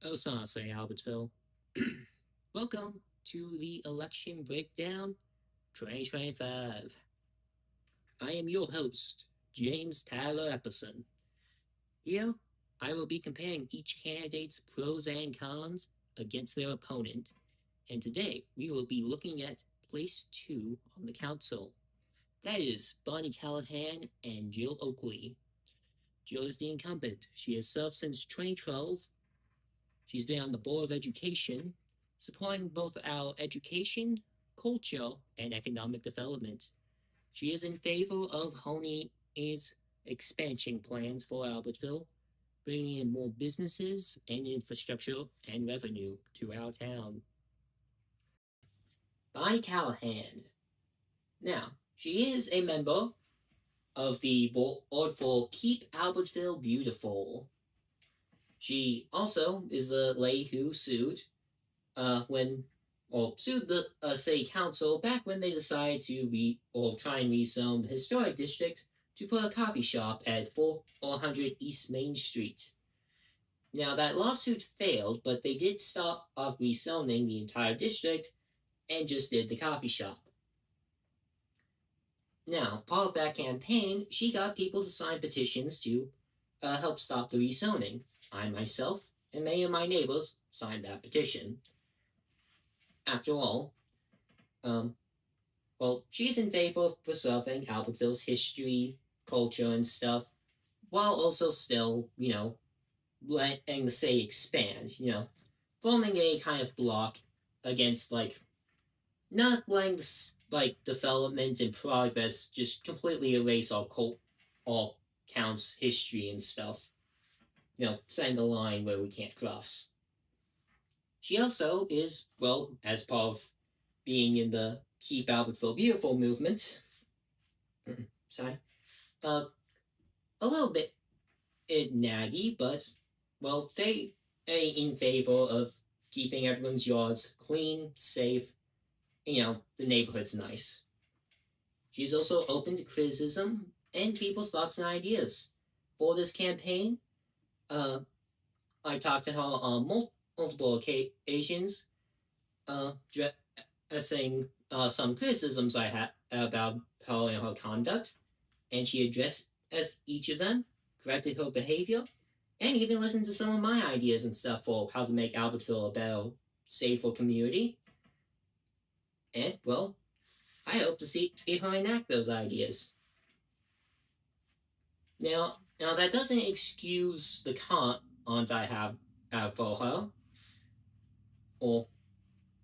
Osase, Albertville. Welcome to the election breakdown 2025. I am your host, James Tyler Epperson. Here, I will be comparing each candidate's pros and cons against their opponent, and today we will be looking at place 2 on the council. That is Bonnie Callahan and Jill Oakley. Jill is the incumbent. She has served since 2012. She's been on the Board of Education, supporting both our education, culture, and economic development. She is in favor of Honey's expansion plans for Albertville, bringing in more businesses and infrastructure and revenue to our town. Bonnie Callahan. Now, she is a member of the board for Keep Albertville Beautiful. She also is the lady who sued sued the city council back when they decided to try and rezone the historic district to put a coffee shop at 400 East Main Street. Now that lawsuit failed, but they did stop rezoning the entire district and just did the coffee shop. Now, part of that campaign, she got people to sign petitions to help stop the rezoning. I myself and many of my neighbors signed that petition. After all, she's in favor of preserving Albertville's history, culture, and stuff, while also still, letting the city expand, forming a kind of block against, not letting, development and progress just completely erase all towns' history and stuff. Setting a line where we can't cross. She also is, as part of being in the Keep Albertville Beautiful movement, sorry, a little bit naggy, but, they in favor of keeping everyone's yards clean, safe, the neighborhood's nice. She's also open to criticism and people's thoughts and ideas. For this campaign, I talked to her on multiple occasions, addressing some criticisms I had about her and her conduct, and she addressed each of them, corrected her behavior, and even listened to some of my ideas and stuff for how to make Albertville a better, safer community. And, I hope to see her enact those ideas. Now that doesn't excuse the cons I have for her, or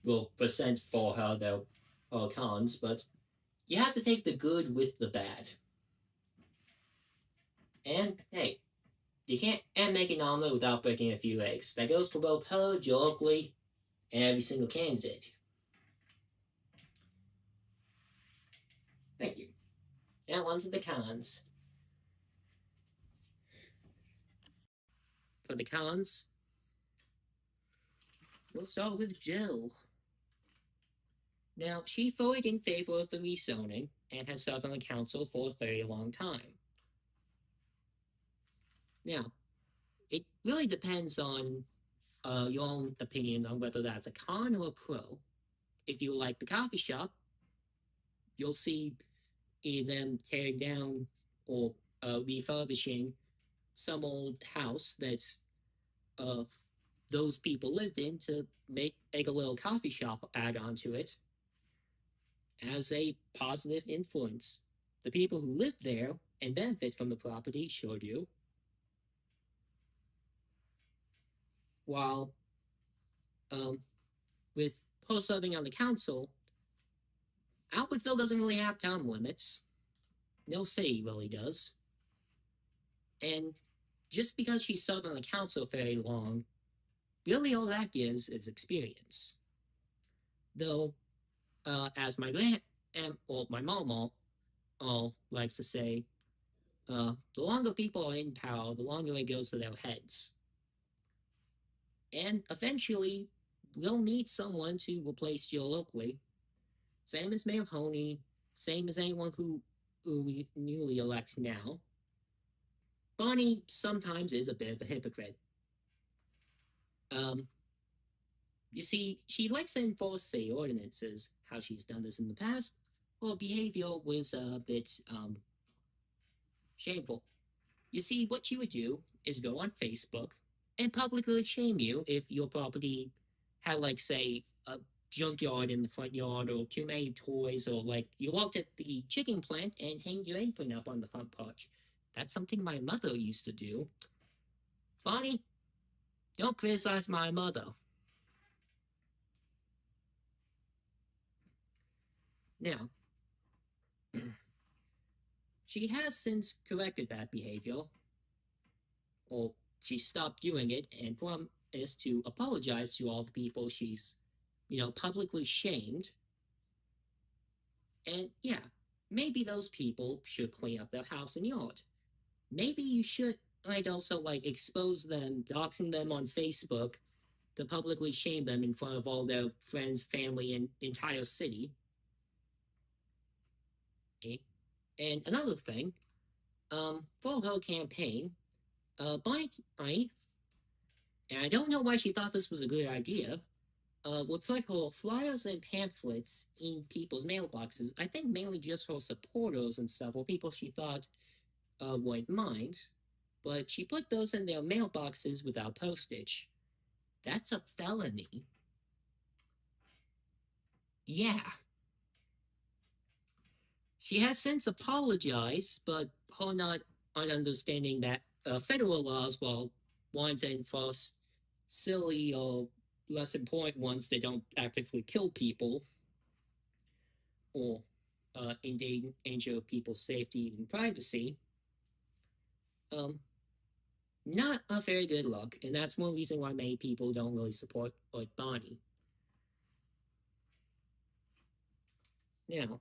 will present for her, though, her cons, but you have to take the good with the bad. And, hey, you can't make an omelet without breaking a few eggs. That goes for both her, Joe Oakley, and every single candidate. Thank you. Now on to the cons. For the cons, we'll start with Jill. Now, she voted in favor of the rezoning and has served on the council for a very long time. Now, it really depends on your own opinions on whether that's a con or a pro. If you like the coffee shop, you'll see them tearing down or refurbishing some old house that those people lived in to make a little coffee shop add on to it as a positive influence. The people who live there and benefit from the property sure do. While with post serving on the council, Albertville doesn't really have term limits. No city really does. And just because she served on the council very long, really all that gives is experience. Though, as my my mom all likes to say, the longer people are in power, the longer it goes to their heads. And eventually, we'll need someone to replace Jill Oakley. Same as Mayor Honey, same as anyone who we newly elect now. Bonnie sometimes is a bit of a hypocrite. Um, you see, she likes to enforce city ordinances. How she's done this in the past, her behavior was a bit shameful. You see, what she would do is go on Facebook and publicly shame you if your property had, like, say, a junkyard in the front yard, or too many toys, or like you looked at the chicken plant and hanged your apron up on the front porch. That's something my mother used to do. Bonnie, don't criticize my mother. Now, she has since corrected that behavior, or she stopped doing it, and promised to apologize to all the people she's, publicly shamed. And yeah, maybe those people should clean up their house and yard. Maybe you should, like, also, like, expose them, doxing them on Facebook to publicly shame them in front of all their friends, family, and entire city. Okay? And another thing, for her campaign, Bonnie, and I don't know why she thought this was a good idea, would put her flyers and pamphlets in people's mailboxes. I think mainly just her supporters and stuff, or people she thought wouldn't mind. But she put those in their mailboxes without postage. That's a felony. Yeah. She has since apologized, but her not understanding that federal laws, while wanting to enforce silly or less important ones that don't actively kill people or endanger people's safety and privacy, um, not a very good look. And that's one reason why many people don't really support like Bonnie. Now,